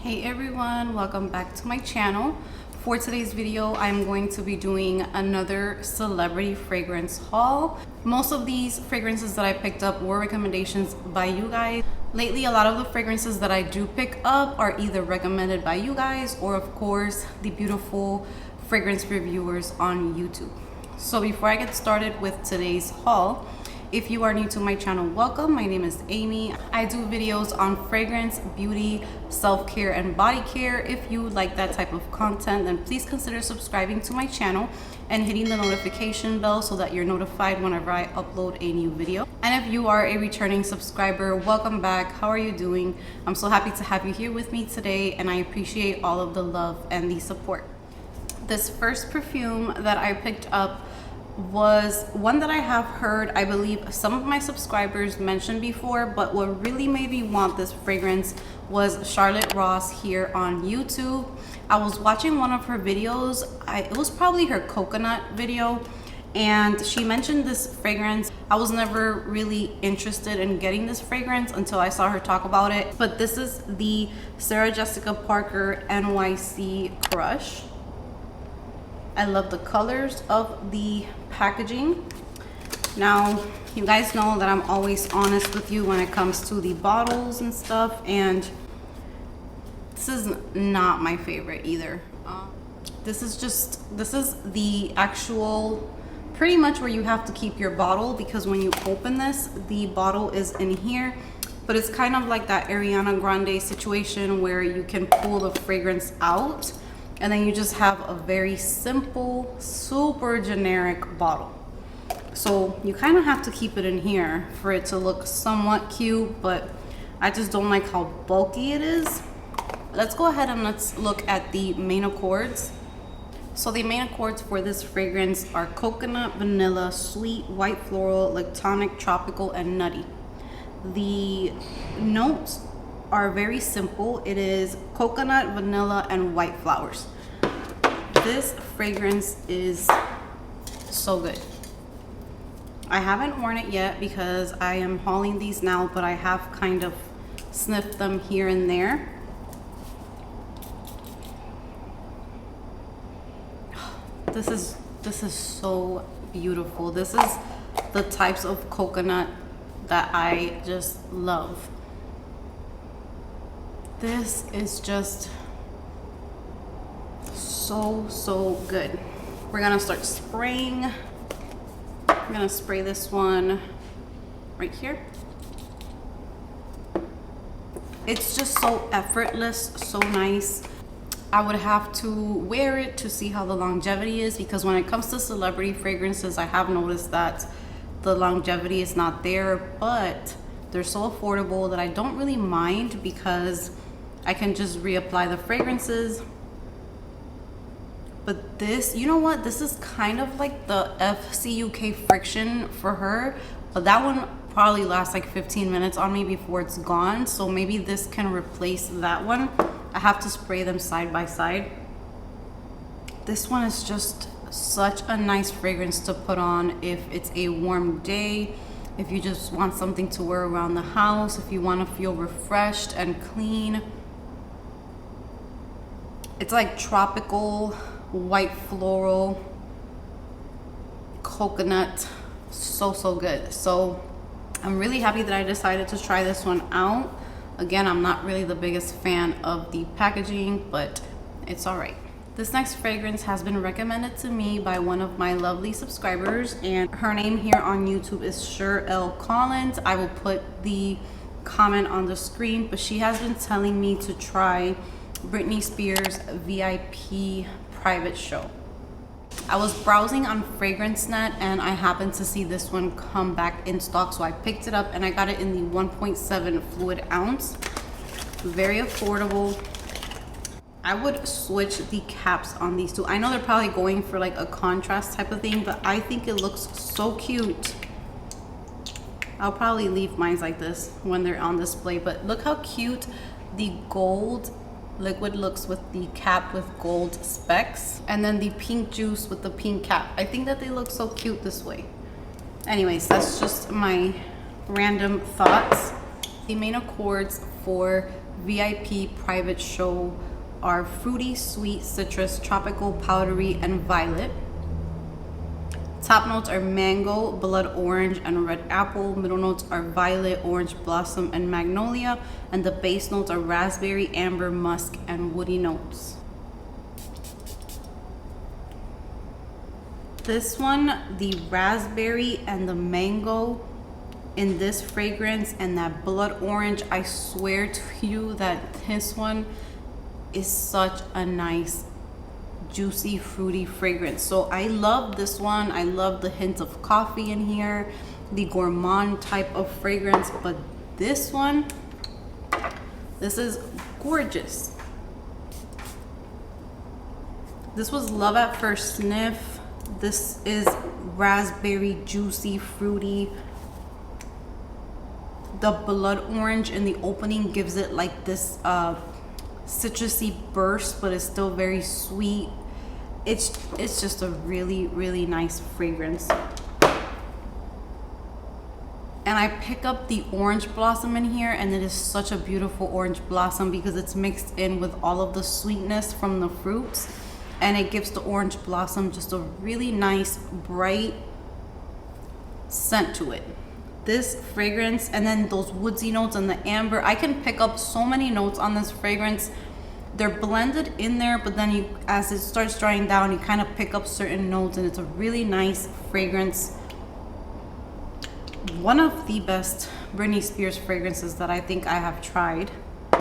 Hey everyone, welcome back to my channel. For today's video, I'm going to be doing another celebrity fragrance haul. Most of these fragrances that I picked up were recommendations by you guys. Lately, a lot of the fragrances that I do pick up are either recommended by you guys or of course the beautiful fragrance reviewers on YouTube. So before I get started with today's haul, if you are new to my channel, welcome. My name is Amy. I do videos on fragrance, beauty, self-care, and body care. If you like that type of content, then please consider subscribing to my channel and hitting the notification bell so that you're notified whenever I upload a new video. And if you are a returning subscriber, welcome back. How are you doing? I'm so happy to have you here with me today, and I appreciate all of the love and the support. This first perfume that I picked up was one that I have heard, I believe, some of my subscribers mentioned before, but what really made me want this fragrance was Charlotte Ross here on YouTube. I was watching one of her videos. It was probably her coconut video, and she mentioned this fragrance. I was never really interested in getting this fragrance until I saw her talk about it, but this is the Sarah Jessica Parker NYC Crush. I love the colors of the packaging. Now, you guys know that I'm always honest with you when it comes to the bottles and stuff, and this is not my favorite either. This is the actual, pretty much where you have to keep your bottle, because when you open this, the bottle is in here, but it's kind of like that Ariana Grande situation where you can pull the fragrance out and then you just have a very simple, super generic bottle. So you kind of have to keep it in here for it to look somewhat cute, but I just don't like how bulky it is. Let's go ahead and let's look at the main accords. So the main accords for this fragrance are coconut, vanilla, sweet, white floral, lactonic, tropical, and nutty. The notes are very simple. It is coconut, vanilla, and white flowers. This fragrance is so good. I haven't worn it yet because I am hauling these now, but I have kind of sniffed them here and there. This is so beautiful. This is the types of coconut that I just love. This is just so good. We're gonna start spraying. I'm gonna spray this one right here. It's just so effortless, so nice. I would have to wear it to see how the longevity is, because when it comes to celebrity fragrances, I have noticed that the longevity is not there, but they're so affordable that I don't really mind, because I can just reapply the fragrances. But this, you know what? This is kind of like the FCUK Friction for her. But that one probably lasts like 15 minutes on me before it's gone. So maybe this can replace that one. I have to spray them side by side. This one is just such a nice fragrance to put on if it's a warm day, if you just want something to wear around the house, if you want to feel refreshed and clean. It's like tropical, white floral, coconut, so good. So I'm really happy that I decided to try this one out. Again, I'm not really the biggest fan of the packaging, but it's all right. This next fragrance has been recommended to me by one of my lovely subscribers, and her name here on YouTube is Sher Collins. I will put the comment on the screen, but she has been telling me to try Britney Spears VIP Private Show. I was browsing on FragranceNet and I happened to see this one come back in stock, so I picked it up and I got it in the 1.7 fluid ounce. Very affordable. I would switch the caps on these two. I know they're probably going for like a contrast type of thing, but I think it looks so cute. I'll probably leave mine like this when they're on display, but look how cute the gold liquid looks with the cap with gold specks, and then the pink juice with the pink cap. I think that they look so cute this way. Anyways, that's just my random thoughts. The main accords for VIP Private Show are fruity, sweet, citrus, tropical, powdery, and violet. Top notes are mango, blood orange, and red apple. Middle notes are violet, orange blossom, and magnolia. And the base notes are raspberry, amber, musk, and woody notes. This one, the raspberry and the mango in this fragrance and that blood orange, I swear to you that this one is such a nice, juicy, fruity fragrance. So I love this one. I love the hint of coffee in here, the gourmand type of fragrance. But this one, this is gorgeous. This was love at first sniff. This is raspberry, juicy, fruity. The blood orange in the opening gives it like this citrusy burst, but it's still very sweet. It's just a really nice fragrance. And I pick up the orange blossom in here, and it is such a beautiful orange blossom because it's mixed in with all of the sweetness from the fruits, and it gives the orange blossom just a really nice, bright scent to it. This fragrance, and then those woodsy notes and the amber, I can pick up so many notes on this fragrance. They're blended in there, but then you, as it starts drying down, you kind of pick up certain notes, and it's a really nice fragrance. One of the best Britney Spears fragrances that I think I have tried.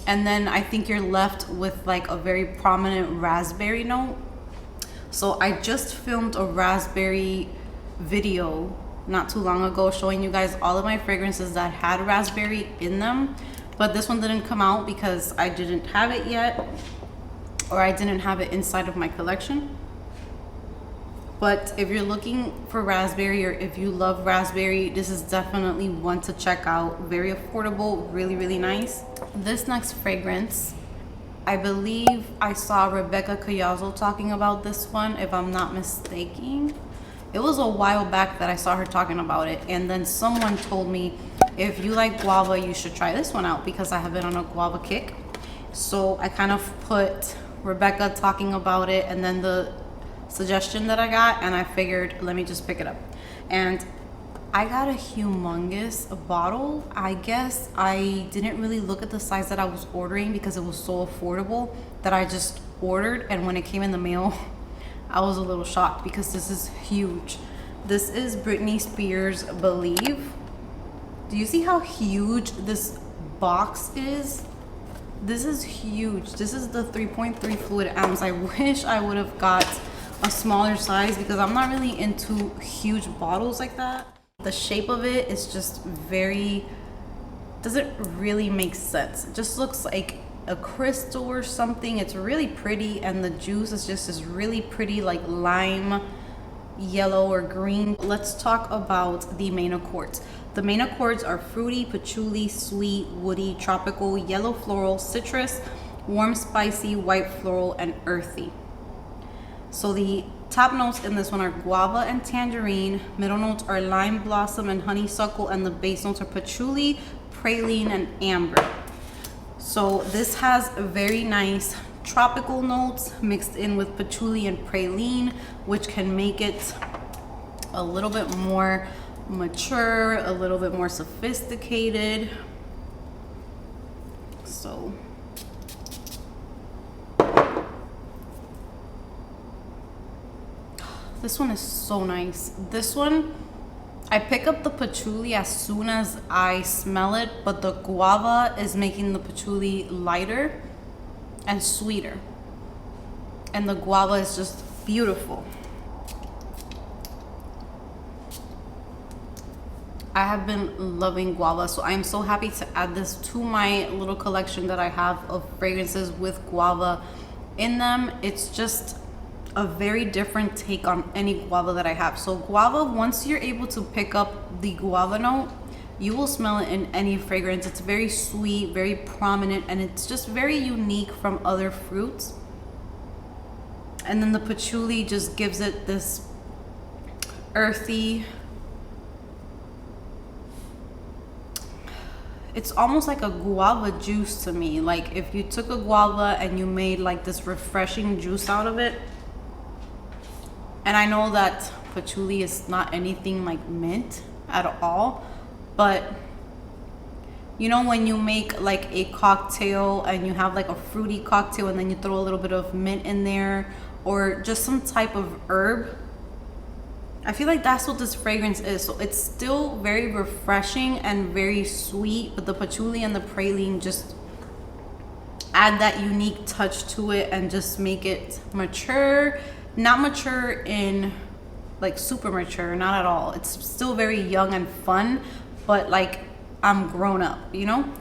And then I think you're left with like a very prominent raspberry note. So I just filmed a raspberry video not too long ago showing you guys all of my fragrances that had raspberry in them, but this one didn't come out because I didn't have it yet, or I didn't have it inside of my collection. But if you're looking for raspberry, or if you love raspberry, this is definitely one to check out. Very affordable, really nice. This next fragrance, I believe I saw Rebecca Collazo talking about this one, if I'm not mistaken. It was a while back that I saw her talking about it, and then someone told me, if you like guava, you should try this one out, because I have been on a guava kick. So I kind of put Rebecca talking about it and then the suggestion that I got, and I figured, let me just pick it up. And I got a humongous bottle. I guess I didn't really look at the size that I was ordering because it was so affordable that I just ordered, and when it came in the mail, I was a little shocked because this is huge. This is Britney Spears Believe. Do you see how huge this box is? This is huge. This is the 3.3 fluid ounce. I wish I would have got a smaller size because I'm not really into huge bottles like that. The shape of it is just very, doesn't really make sense. It just looks like a crystal or something. It's really pretty, and the juice is just this really pretty like lime yellow or green. Let's talk about the main accords. The main accords are fruity, patchouli, sweet, woody, tropical, yellow floral, citrus, warm spicy, white floral, and earthy. So the top notes in this one are guava and tangerine. Middle notes are lime blossom and honeysuckle, and the base notes are patchouli, praline, and amber. So this has very nice tropical notes mixed in with patchouli and praline, which can make it a little bit more mature, a little bit more sophisticated. So this one is so nice. This one, I pick up the patchouli as soon as I smell it, but the guava is making the patchouli lighter and sweeter. And the guava is just beautiful. I have been loving guava, so I'm so happy to add this to my little collection that I have of fragrances with guava in them. It's just a very different take on any guava that I have. So guava, once you're able to pick up the guava note, you will smell it in any fragrance. It's very sweet, very prominent, and it's just very unique from other fruits. And then the patchouli just gives it this earthy, it's almost like a guava juice to me. Like if you took a guava and you made like this refreshing juice out of it. And I know that patchouli is not anything like mint at all, but you know when you make like a cocktail and you have like a fruity cocktail and then you throw a little bit of mint in there or just some type of herb, I feel like that's what this fragrance is. So it's still very refreshing and very sweet, but the patchouli and the praline just add that unique touch to it and just make it mature. Not mature in like super mature, not at all. It's still very young and fun, but like I'm grown up, you know?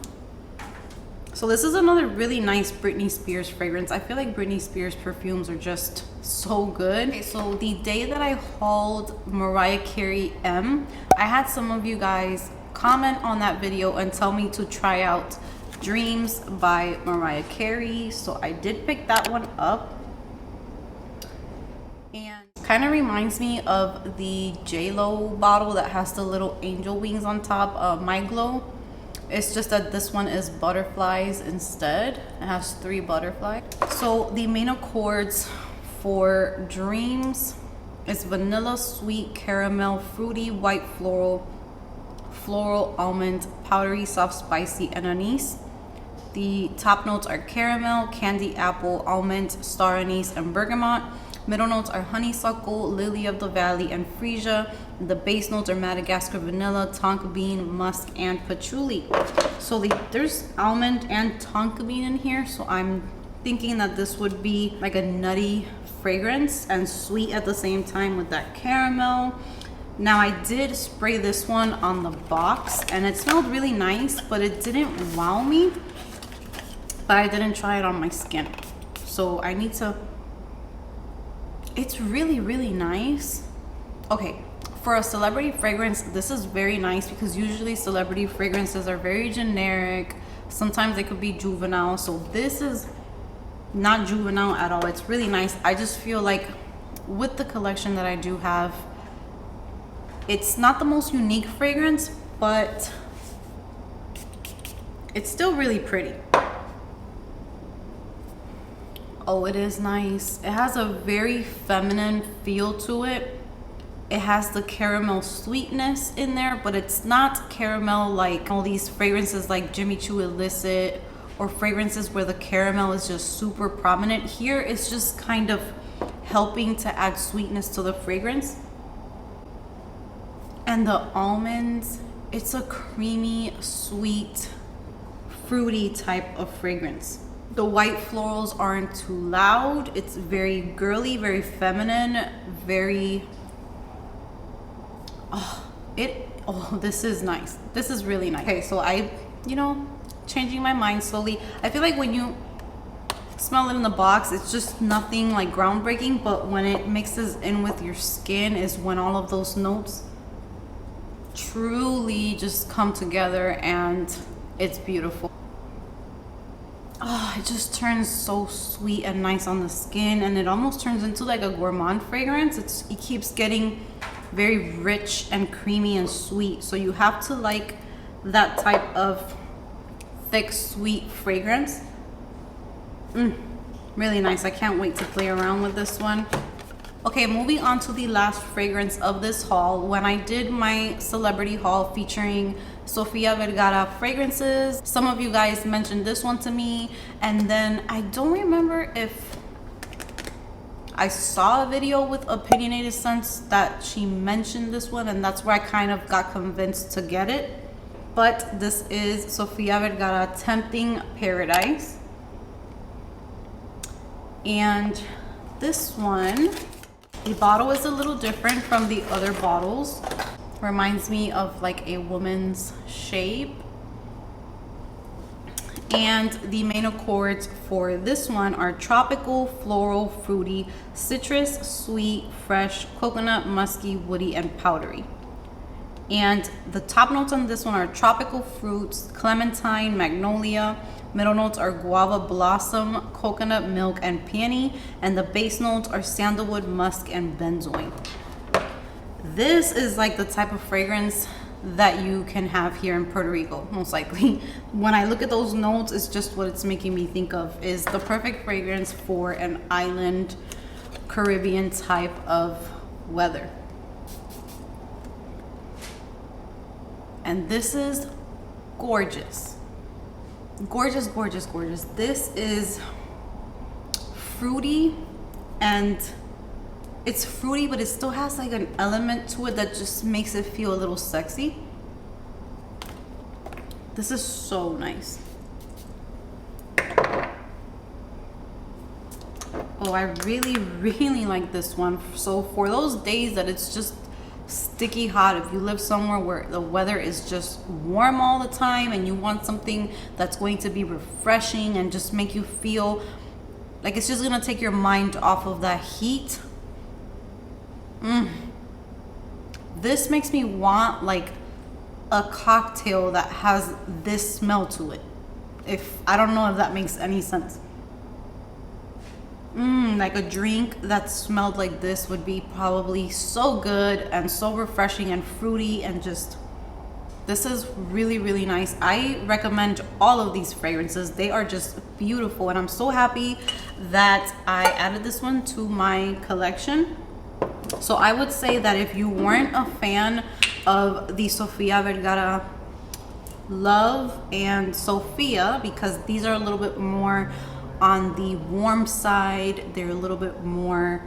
So this is another really nice Britney Spears fragrance. I feel like Britney Spears perfumes are just so good. Okay, so the day that I hauled Mariah Carey M, I had some of you guys comment on that video and tell me to try out Dreams by Mariah Carey. So I did pick that one up. And kind of reminds me of the J.Lo bottle that has the little angel wings on top, My Glow. It's just that this one is butterflies instead. It has 3 butterflies. So the main accords for Dreams is vanilla, sweet, caramel, fruity, white floral, almond, powdery, soft, spicy, and anise. The top notes are caramel, candy apple, almond, star anise, and bergamot. Middle notes are honeysuckle, lily of the valley, and freesia. The base notes are Madagascar vanilla, tonka bean, musk, and patchouli. So there's almond and tonka bean in here. So I'm thinking that this would be like a nutty fragrance and sweet at the same time with that caramel. Now I did spray this one on the box and it smelled really nice, but it didn't wow me. But I didn't try it on my skin. So I need to... It's really, really nice. Okay, for a celebrity fragrance, this is very nice because usually celebrity fragrances are very generic. Sometimes they could be juvenile. So this is not juvenile at all. It's really nice. I just feel like with the collection that I do have, it's not the most unique fragrance, but it's still really pretty. Oh, it is nice. It has a very feminine feel to it. It has the caramel sweetness in there, but it's not caramel like all these fragrances like Jimmy Choo Illicit or fragrances where the caramel is just super prominent. Here it's just kind of helping to add sweetness to the fragrance. And the almonds, it's a creamy, sweet, fruity type of fragrance. The white florals aren't too loud. It's very girly, very feminine, very... Oh, this is nice. This is really nice. Okay, so changing my mind slowly. I feel like when you smell it in the box, it's just nothing like groundbreaking, but when it mixes in with your skin is when all of those notes truly just come together and it's beautiful. Oh, it just turns so sweet and nice on the skin, and it almost turns into like a gourmand fragrance. It keeps getting very rich and creamy and sweet. So you have to like that type of thick, sweet fragrance. Really nice. I can't wait to play around with this one. Okay, moving on to the last fragrance of this haul. When I did my celebrity haul featuring Sofia Vergara fragrances, some of you guys mentioned this one to me, and then I don't remember if I saw a video with Opinionated Scents that she mentioned this one, and that's where I kind of got convinced to get it. But this is Sofia Vergara Tempting Paradise. And this one, the bottle is a little different from the other bottles. Reminds me of like a woman's shape. And the main accords for this one are tropical, floral, fruity, citrus, sweet, fresh, coconut, musky, woody, and powdery. And the top notes on this one are tropical fruits, clementine, magnolia. Middle notes are guava blossom, coconut milk, and peony. And the base notes are sandalwood, musk, and benzoin. This is like the type of fragrance that you can have here in Puerto Rico, most likely. When I look at those notes, it's just what it's making me think of, is the perfect fragrance for an island Caribbean type of weather. And this is gorgeous. Gorgeous, gorgeous, gorgeous. This is fruity, and it's fruity, but it still has like an element to it that just makes it feel a little sexy. This is so nice. Oh, I really, really like this one. So for those days that it's just sticky hot, if you live somewhere where the weather is just warm all the time and you want something that's going to be refreshing and just make you feel like it's just gonna take your mind off of that heat. This makes me want like a cocktail that has this smell to it. If I don't know if that makes any sense. Like a drink that smelled like this would be probably so good and so refreshing and fruity, and just, this is really, really nice. I recommend all of these fragrances. They are just beautiful, and I'm so happy that I added this one to my collection. So I would say that if you weren't a fan of the Sofia Vergara Love and Sofia, because these are a little bit more on the warm side, they're a little bit more,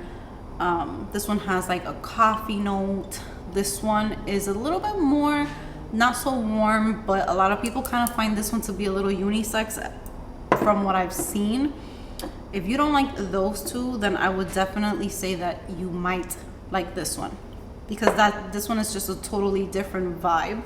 this one has like a coffee note. This one is a little bit more, not so warm, but a lot of people kind of find this one to be a little unisex from what I've seen. If you don't like those two, then I would definitely say that you might like this one, because this one is just a totally different vibe.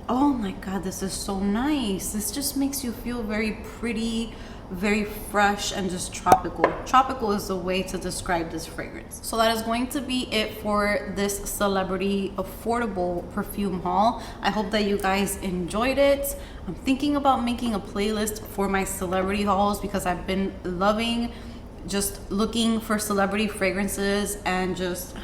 Oh my god, this is so nice. This just makes you feel very pretty, very fresh, and just tropical. Tropical is the way to describe this fragrance. So that is going to be it for this celebrity affordable perfume haul. I hope that you guys enjoyed it. I'm thinking about making a playlist for my celebrity hauls, because I've been loving just looking for celebrity fragrances and just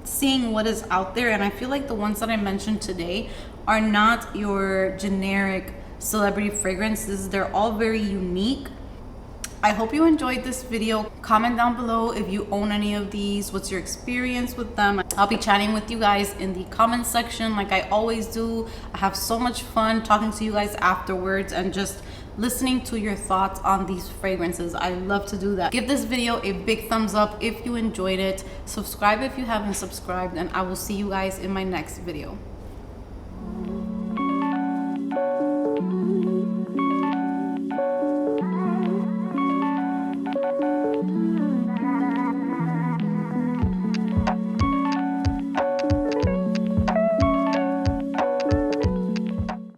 seeing what is out there. And I feel like the ones that I mentioned today are not your generic celebrity fragrances. They're all very unique. I hope you enjoyed this video. Comment down below if you own any of these. What's your experience with them? I'll be chatting with you guys in the comment section like I always do. I have so much fun talking to you guys afterwards and just listening to your thoughts on these fragrances. I love to do that. Give this video a big thumbs up if you enjoyed it. Subscribe if you haven't subscribed, and I will see you guys in my next video.